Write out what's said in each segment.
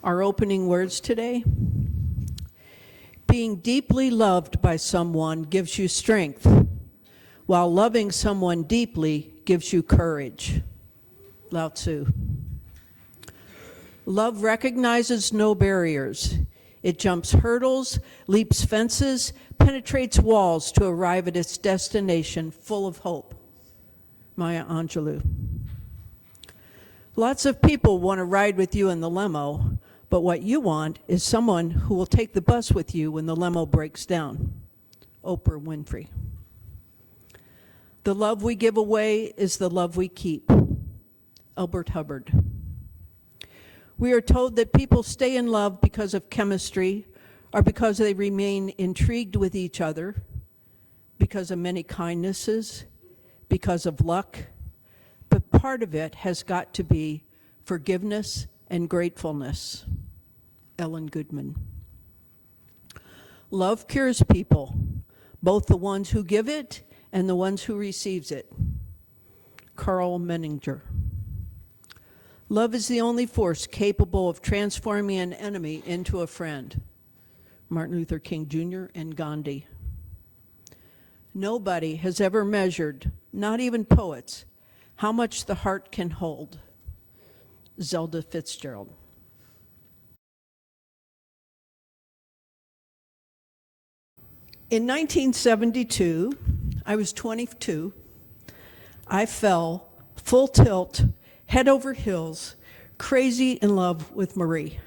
Our opening words today: being deeply loved by someone gives you strength, while loving someone deeply gives you courage. Lao Tzu. Love recognizes no barriers. It jumps hurdles, leaps fences, penetrates walls to arrive at its destination full of hope. Maya Angelou. Lots of people want to ride with you in the limo, but what you want is someone who will take the bus with you when the limo breaks down. Oprah Winfrey. The love we give away is the love we keep. Albert Hubbard. We are told that people stay in love because of chemistry, or because they remain intrigued with each other, because of many kindnesses, because of luck, but part of it has got to be forgiveness and gratefulness. Ellen Goodman. Love cures people, both the ones who give it and the ones who receives it. Carl Menninger. Love is the only force capable of transforming an enemy into a friend. Martin Luther King Jr. and Gandhi. Nobody has ever measured, not even poets, how much the heart can hold. Zelda Fitzgerald. In 1972, I was 22. I fell full tilt, head over heels, crazy in love with Marie.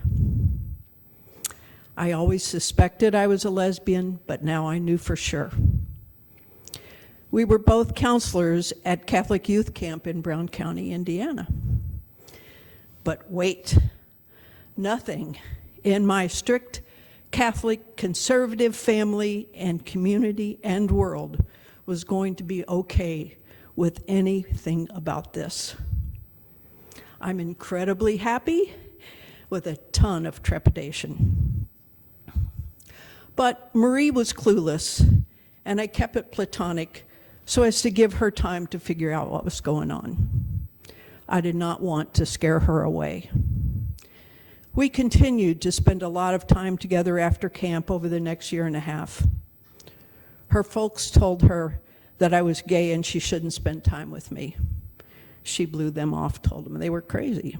I always suspected I was a lesbian, but now I knew for sure. We were both counselors at Catholic Youth Camp in Brown County, Indiana. But wait, nothing in my strict Catholic conservative family and community and world was going to be okay with anything about this. I'm incredibly happy with a ton of trepidation. But Marie was clueless, and I kept it platonic so as to give her time to figure out what was going on. I did not want to scare her away. We continued to spend a lot of time together after camp over the next year and a half. Her folks told her that I was gay and she shouldn't spend time with me. She blew them off, told them they were crazy.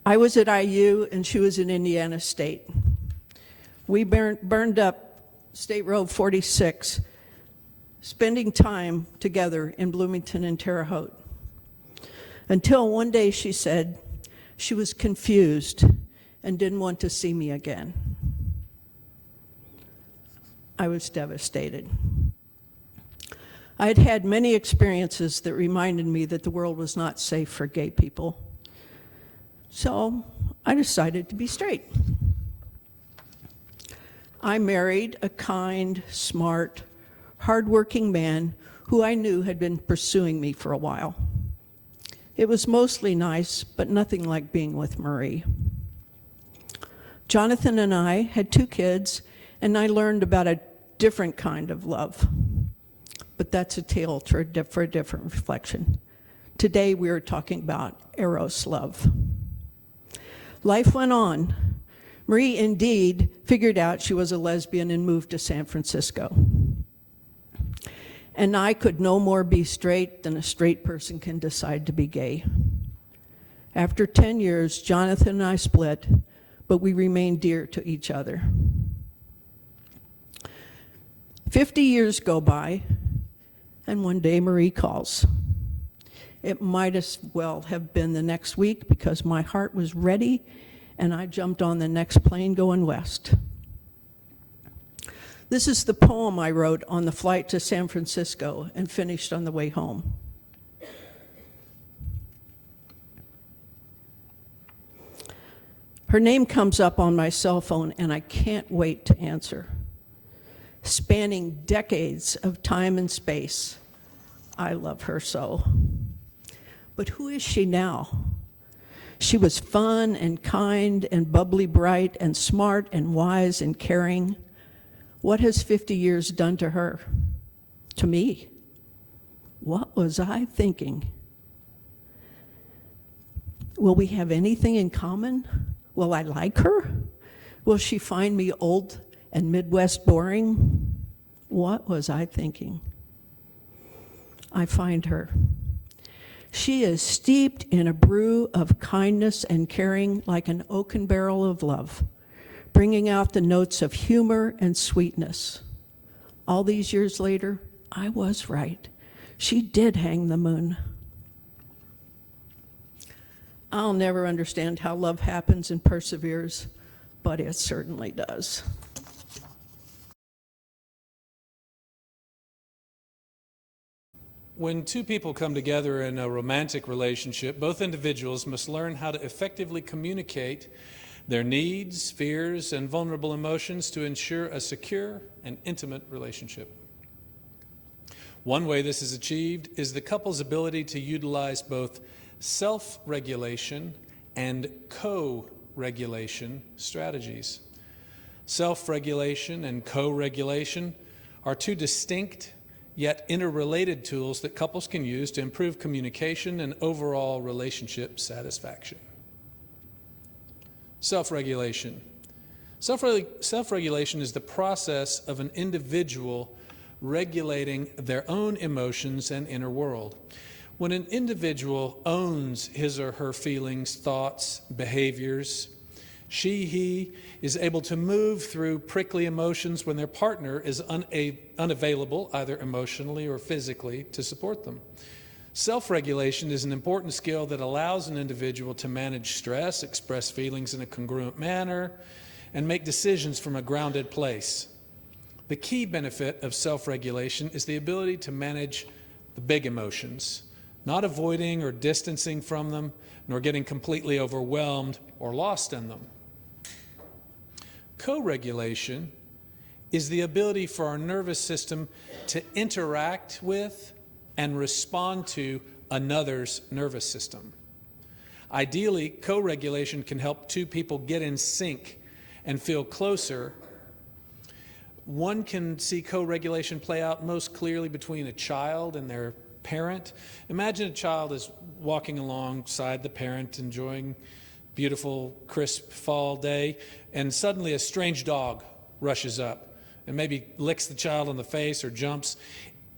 I was at IU and she was in Indiana State. We burned up State Road 46, spending time together in Bloomington and Terre Haute. Until one day she said she was confused and didn't want to see me again. I was devastated. I had had many experiences that reminded me that the world was not safe for gay people. So I decided to be straight. I married a kind, smart, hardworking man who I knew had been pursuing me for a while. It was mostly nice, but nothing like being with Marie. Jonathan and I had 2 kids, and I learned about a different kind of love. But that's a tale for a different reflection. Today we are talking about Eros love. Life went on. Marie indeed figured out she was a lesbian and moved to San Francisco. And I could no more be straight than a straight person can decide to be gay. After 10 years, Jonathan and I split, but we remained dear to each other. 50 years go by, and one day Marie calls. It might as well have been the next week because my heart was ready and I jumped on the next plane going west. This is the poem I wrote on the flight to San Francisco and finished on the way home. Her name comes up on my cell phone and I can't wait to answer. Spanning decades of time and space, I love her so. But who is she now? She was fun and kind and bubbly bright and smart and wise and caring. What has 50 years done to her? To me? What was I thinking? Will we have anything in common? Will I like her? Will she find me old and Midwest boring? What was I thinking? I find her. She is steeped in a brew of kindness and caring like an oaken barrel of love, bringing out the notes of humor and sweetness. All these years later, I was right. She did hang the moon. I'll never understand how love happens and perseveres, but it certainly does. When two people come together in a romantic relationship, both individuals must learn how to effectively communicate their needs, fears, and vulnerable emotions to ensure a secure and intimate relationship. One way this is achieved is the couple's ability to utilize both self-regulation and co-regulation strategies. Self-regulation and co-regulation are two distinct yet interrelated tools that couples can use to improve communication and overall relationship satisfaction. Self-regulation. Self-regulation is the process of an individual regulating their own emotions and inner world. When an individual owns his or her feelings, thoughts, behaviors, he is able to move through prickly emotions when their partner is unavailable, either emotionally or physically, to support them. Self-regulation is an important skill that allows an individual to manage stress, express feelings in a congruent manner, and make decisions from a grounded place. The key benefit of self-regulation is the ability to manage the big emotions, not avoiding or distancing from them, nor getting completely overwhelmed or lost in them. Co-regulation is the ability for our nervous system to interact with and respond to another's nervous system. Ideally, co-regulation can help two people get in sync and feel closer. One can see co-regulation play out most clearly between a child and their parent. Imagine a child is walking alongside the parent, enjoying beautiful, crisp fall day, and suddenly a strange dog rushes up and maybe licks the child on the face or jumps.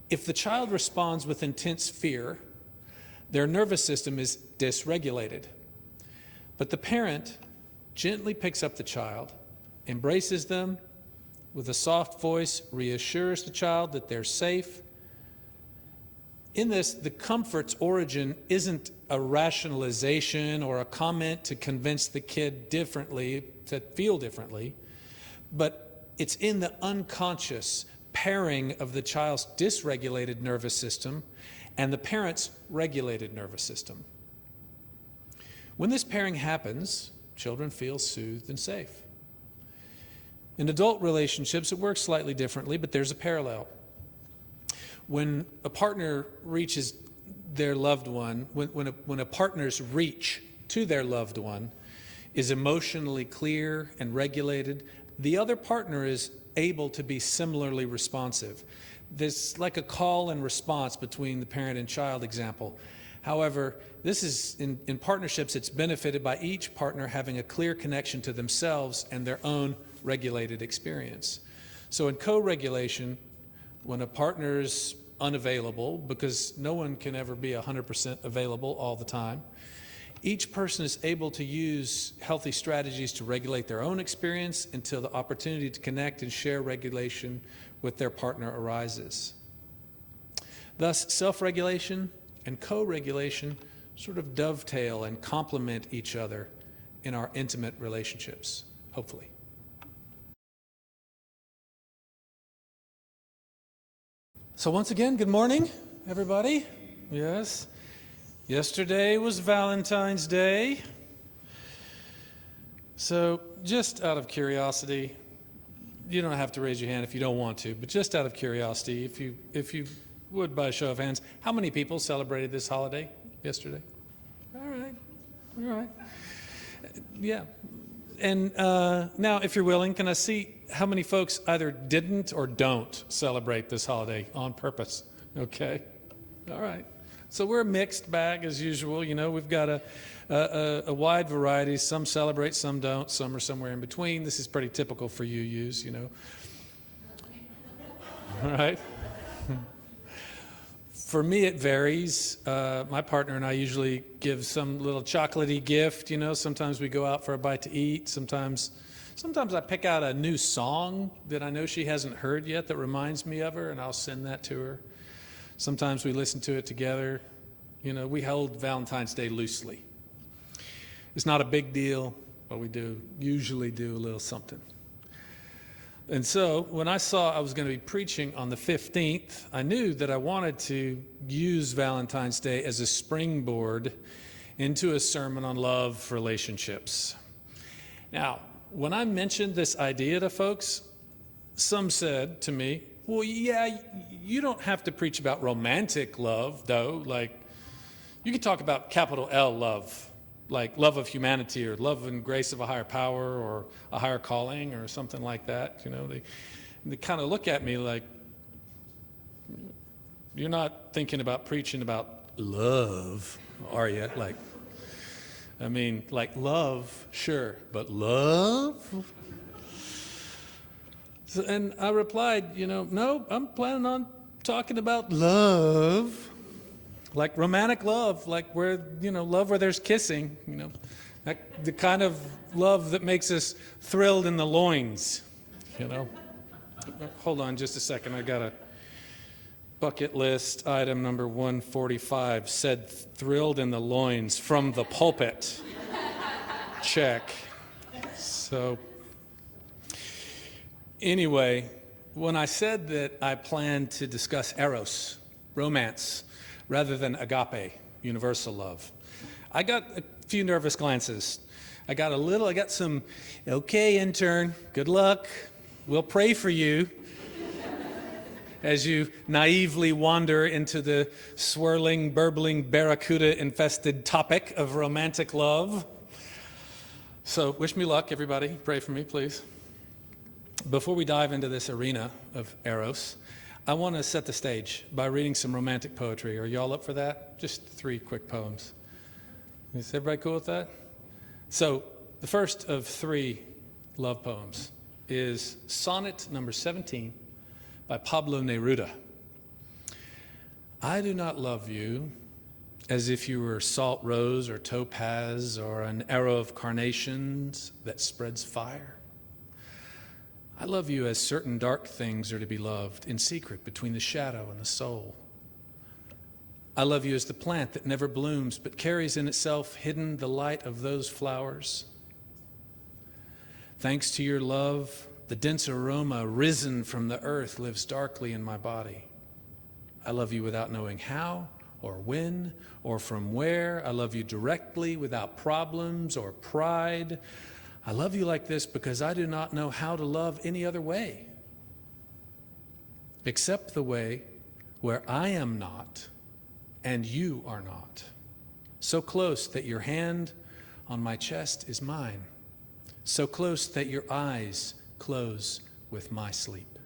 If the child responds with intense fear, their nervous system is dysregulated. But the parent gently picks up the child, embraces them with a soft voice, reassures the child that they're safe. In this, the comfort's origin isn't a rationalization or a comment to convince the kid differently, to feel differently, but it's in the unconscious pairing of the child's dysregulated nervous system and the parent's regulated nervous system. When this pairing happens, children feel soothed and safe. In adult relationships, it works slightly differently, but there's a parallel. When a partner reaches their loved one, when a partner's reach to their loved one is emotionally clear and regulated, the other partner is able to be similarly responsive. There's like a call and response between the parent and child example. However, this is in partnerships, it's benefited by each partner having a clear connection to themselves and their own regulated experience. So in co-regulation, when a partner's unavailable, because no one can ever be 100% available all the time, each person is able to use healthy strategies to regulate their own experience until the opportunity to connect and share regulation with their partner arises. Thus, self-regulation and co-regulation sort of dovetail and complement each other in our intimate relationships, hopefully. So once again, good morning, everybody. Yes. Yesterday was Valentine's Day. So just out of curiosity, you don't have to raise your hand if you don't want to, but just out of curiosity, if you would, by a show of hands, how many people celebrated this holiday yesterday? All right. Yeah. And now, if you're willing, can I see how many folks either didn't or don't celebrate this holiday on purpose? Okay. All right. So we're a mixed bag as usual. We've got a wide variety. Some celebrate, some don't. Some are somewhere in between. This is pretty typical for UUs, All right? For me, it varies. My partner and I usually give some little chocolatey gift. Sometimes we go out for a bite to eat. Sometimes I pick out a new song that I know she hasn't heard yet that reminds me of her, and I'll send that to her. Sometimes we listen to it together. We hold Valentine's Day loosely. It's not a big deal, but we usually do a little something. And so when I saw I was going to be preaching on the 15th, I knew that I wanted to use Valentine's Day as a springboard into a sermon on love relationships. Now, when I mentioned this idea to folks, some said to me, well, yeah, you don't have to preach about romantic love, though. Like, you could talk about capital L love, like love of humanity or love and grace of a higher power or a higher calling or something like that. They kind of look at me like, you're not thinking about preaching about love, are you? Like love, sure, but love? And I replied, no, I'm planning on talking about love. Like romantic love, like where, love where there's kissing, the kind of love that makes us thrilled in the loins, Hold on just a second. I got a bucket list item number 145 said thrilled in the loins from the pulpit. Check. So anyway, when I said that I planned to discuss eros, romance, rather than agape, universal love, I got a few nervous glances. I got some, okay, intern, good luck. We'll pray for you as you naively wander into the swirling, burbling, barracuda-infested topic of romantic love. So wish me luck, everybody. Pray for me, please. Before we dive into this arena of eros, I want to set the stage by reading some romantic poetry. Are y'all up for that? Just 3 quick poems. Is everybody cool with that? So the first of 3 love poems is Sonnet number 17 by Pablo Neruda. I do not love you as if you were salt rose or topaz or an arrow of carnations that spreads fire. I love you as certain dark things are to be loved in secret between the shadow and the soul. I love you as the plant that never blooms but carries in itself hidden the light of those flowers. Thanks to your love, the dense aroma risen from the earth lives darkly in my body. I love you without knowing how or when or from where. I love you directly without problems or pride. I love you like this because I do not know how to love any other way, except the way where I am not and you are not, so close that your hand on my chest is mine, so close that your eyes close with my sleep.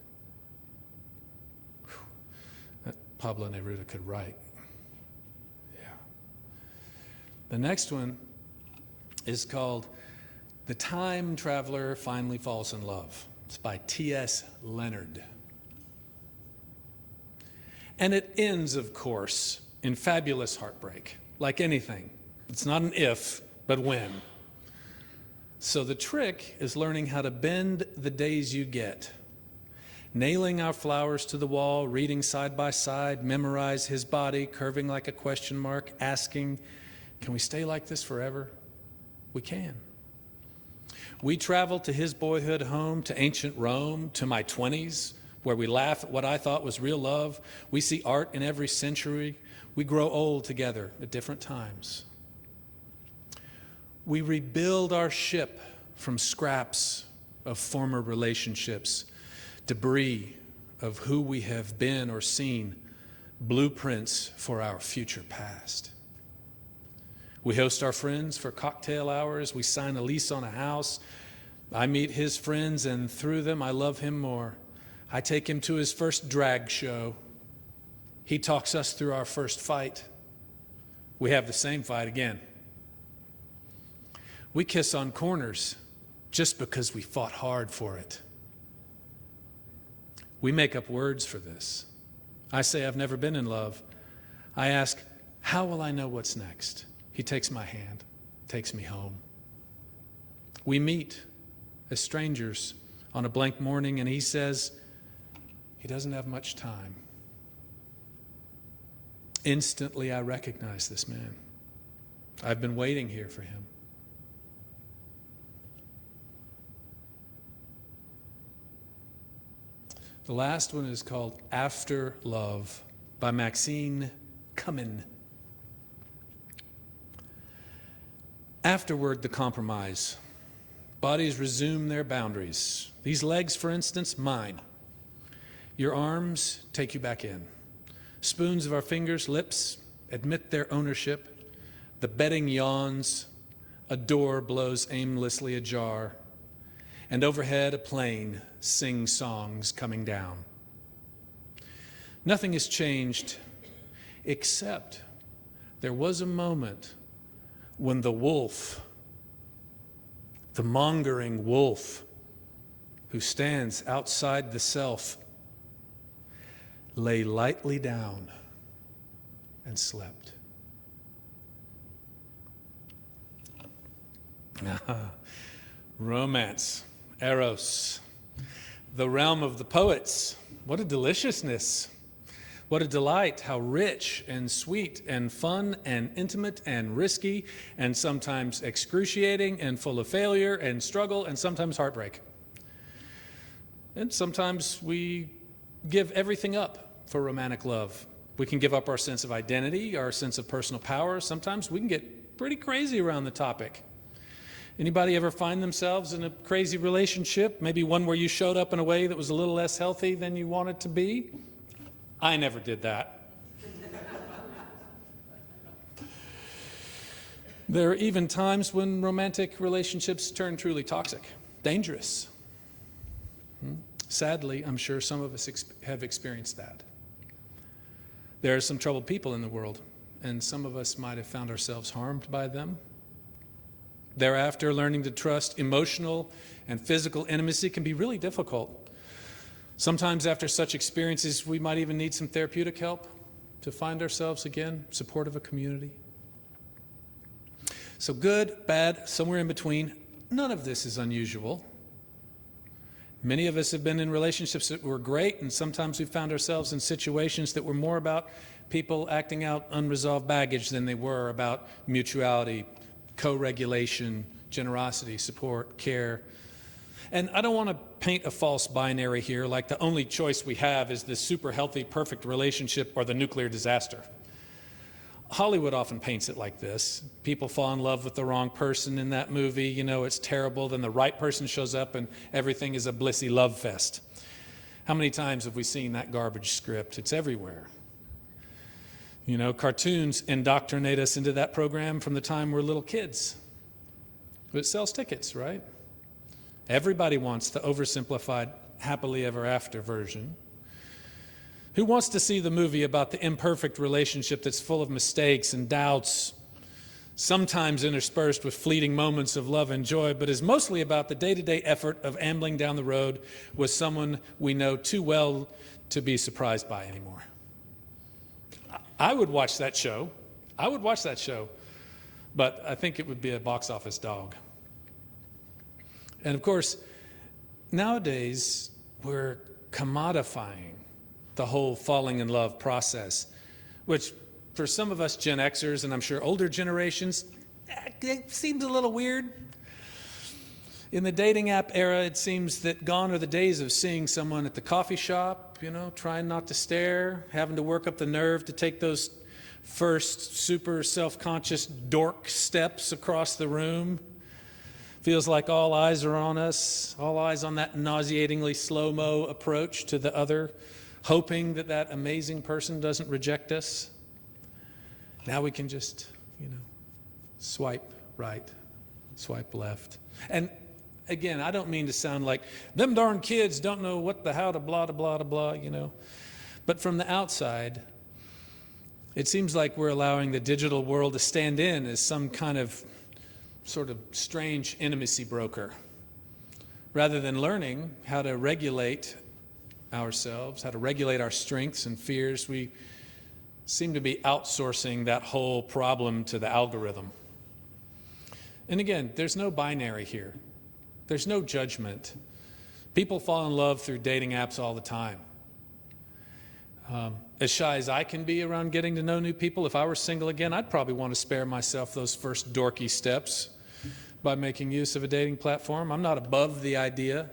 Whew. That Pablo Neruda could write. Yeah. The next one is called The Time Traveler Finally Falls in Love. It's by T.S. Leonard. And it ends, of course, in fabulous heartbreak, like anything. It's not an if, but when. So the trick is learning how to bend the days you get. Nailing our flowers to the wall, reading side by side, memorize his body, curving like a question mark, asking, can we stay like this forever? We can. We travel to his boyhood home, to ancient Rome, to my 20s, where we laugh at what I thought was real love. We see art in every century. We grow old together at different times. We rebuild our ship from scraps of former relationships, debris of who we have been or seen, blueprints for our future past. We host our friends for cocktail hours. We sign a lease on a house. I meet his friends, and through them, I love him more. I take him to his first drag show. He talks us through our first fight. we have the same fight again. We kiss on corners just because we fought hard for it. We make up words for this. I say I've never been in love. I ask, how will I know what's next? He takes my hand, takes me home. We meet as strangers on a blank morning, and he says he doesn't have much time. Instantly, I recognize this man. I've been waiting here for him. The last one is called After Love by Maxine Cummin. Afterward, the compromise. Bodies resume their boundaries. These legs, for instance, mine. Your arms take you back in. Spoons of our fingers, lips, admit their ownership. The bedding yawns. A door blows aimlessly ajar. And overhead, a plane sings songs coming down. Nothing has changed, except there was a moment when the wolf, the mongering wolf who stands outside the self, lay lightly down and slept. Romance, eros, the realm of the poets. What a deliciousness. What a delight, how rich and sweet and fun and intimate and risky and sometimes excruciating and full of failure and struggle and sometimes heartbreak. And sometimes we give everything up for romantic love. We can give up our sense of identity, our sense of personal power. Sometimes we can get pretty crazy around the topic. Anybody ever find themselves in a crazy relationship? Maybe one where you showed up in a way that was a little less healthy than you wanted to be? I never did that. There are even times when romantic relationships turn truly toxic, dangerous. Sadly, I'm sure some of us have experienced that. There are some troubled people in the world, and some of us might have found ourselves harmed by them. Thereafter, learning to trust emotional and physical intimacy can be really difficult. Sometimes after such experiences, we might even need some therapeutic help to find ourselves again, support of a community. So good, bad, somewhere in between, none of this is unusual. Many of us have been in relationships that were great, and sometimes we found ourselves in situations that were more about people acting out unresolved baggage than they were about mutuality, co-regulation, generosity, support, care. And I don't want to paint a false binary here, like the only choice we have is this super healthy, perfect relationship or the nuclear disaster. Hollywood often paints it like this. People fall in love with the wrong person in that movie, it's terrible, then the right person shows up and everything is a blissy love fest. How many times have we seen that garbage script? It's everywhere. Cartoons indoctrinate us into that program from the time we're little kids. But it sells tickets, right? Everybody wants the oversimplified happily ever after version. Who wants to see the movie about the imperfect relationship that's full of mistakes and doubts, sometimes interspersed with fleeting moments of love and joy, but is mostly about the day-to-day effort of ambling down the road with someone we know too well to be surprised by anymore? I would watch that show. But I think it would be a box office dog. And of course, nowadays, we're commodifying the whole falling in love process, which for some of us Gen Xers, and I'm sure older generations, it seems a little weird. In the dating app era, it seems that gone are the days of seeing someone at the coffee shop, trying not to stare, having to work up the nerve to take those first super self-conscious dork steps across the room. Feels like all eyes are on us, all eyes on that nauseatingly slow-mo approach to the other, hoping that that amazing person doesn't reject us. Now we can just, swipe right, swipe left. And again, I don't mean to sound like them darn kids don't know what the how to blah, blah, blah, blah, But from the outside, It seems like we're allowing the digital world to stand in as some kind of sort of strange intimacy broker, rather than learning how to regulate ourselves, how to regulate our strengths and fears. We seem to be outsourcing that whole problem to the algorithm. And again, there's no binary here. There's no judgment. People fall in love through dating apps all the time. As shy as I can be around getting to know new people, if I were single again, I'd probably want to spare myself those first dorky steps by making use of a dating platform. I'm not above the idea,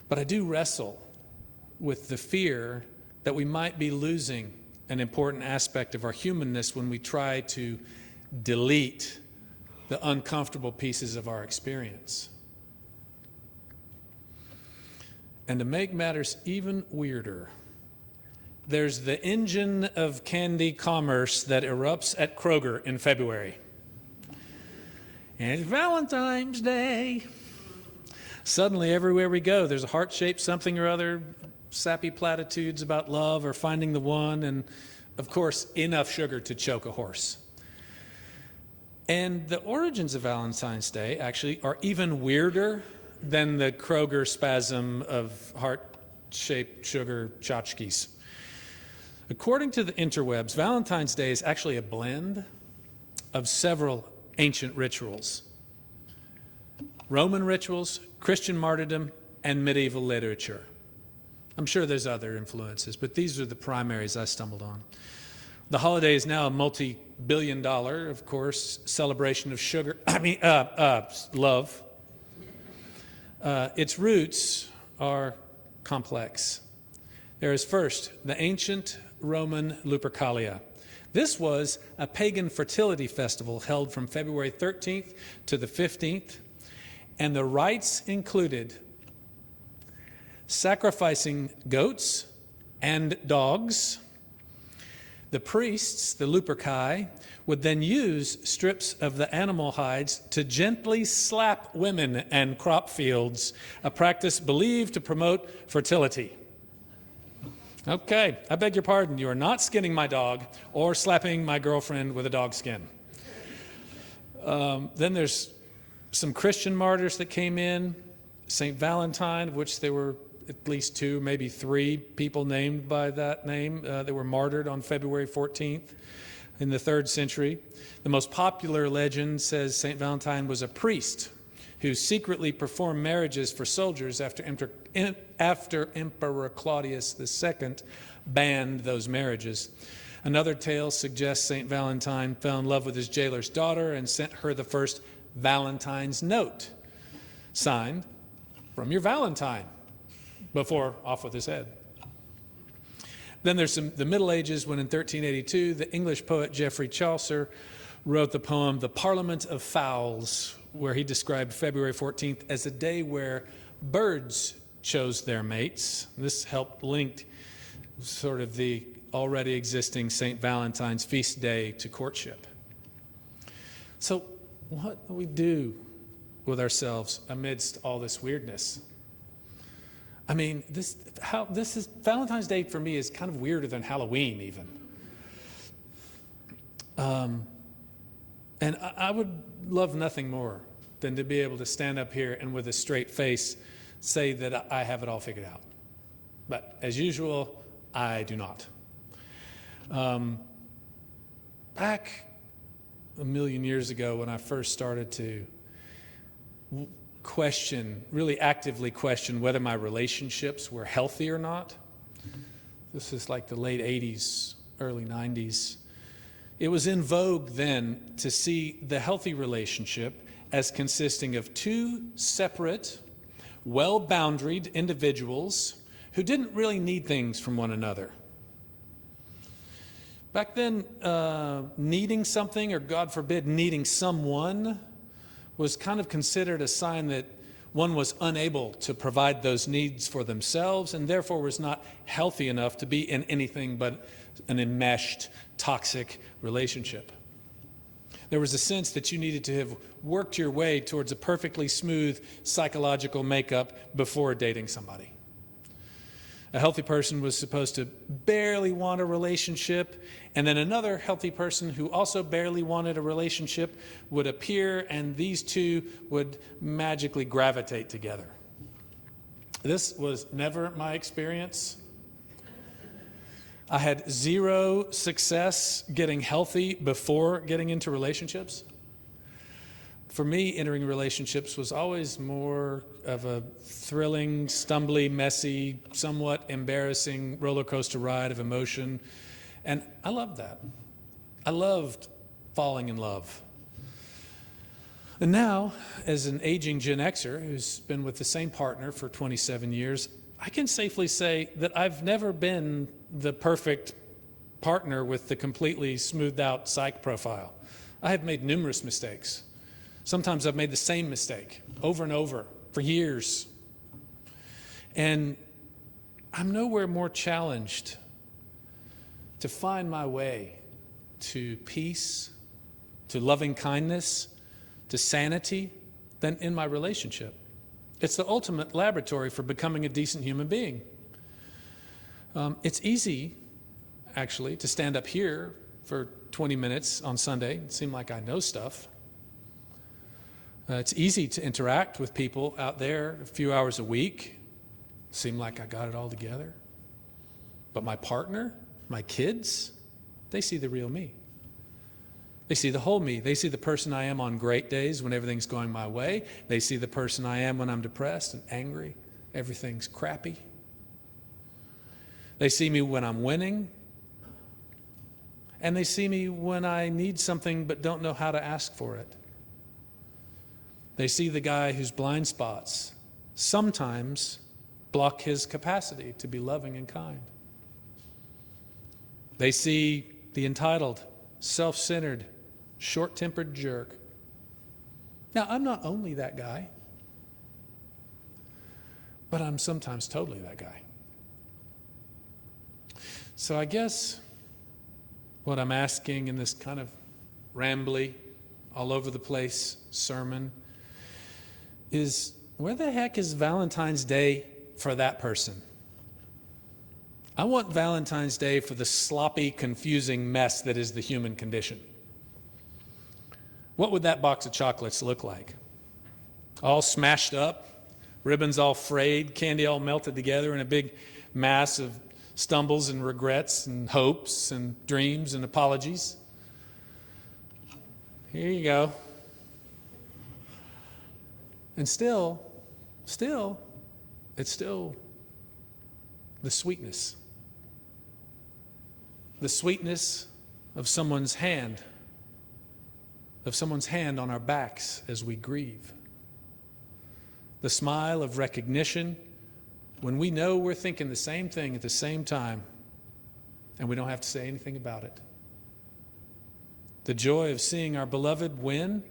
but I do wrestle with the fear that we might be losing an important aspect of our humanness when we try to delete the uncomfortable pieces of our experience. And to make matters even weirder, there's the engine of candy commerce that erupts at Kroger in February. And it's Valentine's Day. Suddenly, everywhere we go, there's a heart-shaped something or other, sappy platitudes about love or finding the one, and, of course, enough sugar to choke a horse. And the origins of Valentine's Day actually are even weirder than the Kroger spasm of heart-shaped sugar tchotchkes. According to the interwebs, Valentine's Day is actually a blend of several ancient rituals: Roman rituals, Christian martyrdom, and medieval literature. I'm sure there's other influences, but these are the primaries I stumbled on. The holiday is now a multi-billion-dollar, of course, celebration of love. Its roots are complex. There is first the ancient Roman Lupercalia. This was a pagan fertility festival held from February 13th to the 15th, and the rites included sacrificing goats and dogs. The priests, the Luperci, would then use strips of the animal hides to gently slap women and crop fields, a practice believed to promote fertility. Okay, I beg your pardon. You are not skinning my dog or slapping my girlfriend with a dog skin. Then there's some Christian martyrs that came in. St. Valentine, of which there were at least 2, maybe 3 people named by that name that were martyred on February 14th in the 3rd century. The most popular legend says St. Valentine was a priest who secretly performed marriages for soldiers after Emperor Claudius II banned those marriages. Another tale suggests St. Valentine fell in love with his jailer's daughter and sent her the first Valentine's note, signed, "From your Valentine," before off with his head. Then there's the Middle Ages, when in 1382, the English poet Geoffrey Chaucer wrote the poem The Parliament of Fowls, where he described February 14th as a day where birds chose their mates. This helped link sort of the already existing St. Valentine's feast day to courtship. So what do we do with ourselves amidst all this weirdness? I mean, Valentine's Day for me is kind of weirder than Halloween even. And I would love nothing more than to be able to stand up here and with a straight face say that I have it all figured out. But as usual, I do not. Back a million years ago when I first started to really actively question whether my relationships were healthy or not. This is like the late 80s, early 90s. It was in vogue then to see the healthy relationship as consisting of 2 separate, well-boundaried individuals who didn't really need things from one another. Back then, needing something, or God forbid, needing someone, was kind of considered a sign that one was unable to provide those needs for themselves and therefore was not healthy enough to be in anything but an enmeshed, toxic relationship. There was a sense that you needed to have worked your way towards a perfectly smooth psychological makeup before dating somebody. A healthy person was supposed to barely want a relationship, and then another healthy person who also barely wanted a relationship would appear, and these two would magically gravitate together. This was never my experience. I had zero success getting healthy before getting into relationships. For me, entering relationships was always more of a thrilling, stumbly, messy, somewhat embarrassing roller coaster ride of emotion. And I loved that. I loved falling in love. And now, as an aging Gen Xer who's been with the same partner for 27 years, I can safely say that I've never been the perfect partner with the completely smoothed out psych profile. I have made numerous mistakes. Sometimes I've made the same mistake over and over for years. And I'm nowhere more challenged to find my way to peace, to loving kindness, to sanity than in my relationship. It's the ultimate laboratory for becoming a decent human being. It's easy, actually, to stand up here for 20 minutes on Sunday and seem like I know stuff. It's easy to interact with people out there a few hours a week, seem like I got it all together. But my partner, my kids, they see the real me. They see the whole me. They see the person I am on great days when everything's going my way. They see the person I am when I'm depressed and angry. Everything's crappy. They see me when I'm winning. And they see me when I need something but don't know how to ask for it. They see the guy whose blind spots sometimes block his capacity to be loving and kind. They see the entitled, self-centered, short-tempered jerk. Now, I'm not only that guy, but I'm sometimes totally that guy. So I guess what I'm asking in this kind of rambly, all over the place sermon is, where the heck is Valentine's Day for that person? I want Valentine's Day for the sloppy, confusing mess that is the human condition. What would that box of chocolates look like? All smashed up, ribbons all frayed, candy all melted together in a big mass of stumbles and regrets and hopes and dreams and apologies. Here you go. And still, it's still the sweetness. The sweetness of someone's hand on our backs as we grieve. The smile of recognition when we know we're thinking the same thing at the same time and we don't have to say anything about it. The joy of seeing our beloved win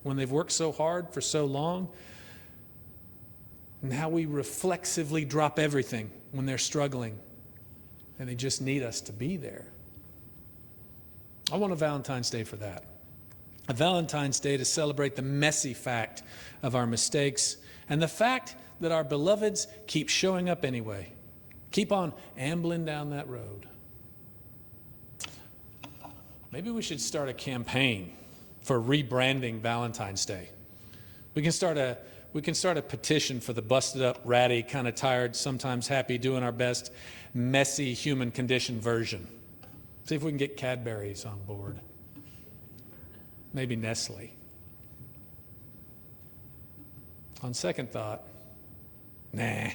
when they've worked so hard for so long, and how we reflexively drop everything when they're struggling and they just need us to be there. I want a Valentine's Day for that. A Valentine's Day to celebrate the messy fact of our mistakes and the fact that our beloveds keep showing up anyway. Keep on ambling down that road. Maybe we should start a campaign for rebranding Valentine's Day. We can start a petition for the busted up, ratty, kind of tired, sometimes happy, doing our best, messy human condition version. See if we can get Cadbury's on board. Maybe Nestle. On second thought, nah.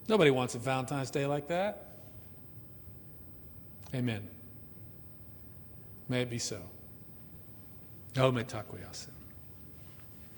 Nobody wants a Valentine's Day like that. Amen. May it be so. Ome takoyasu.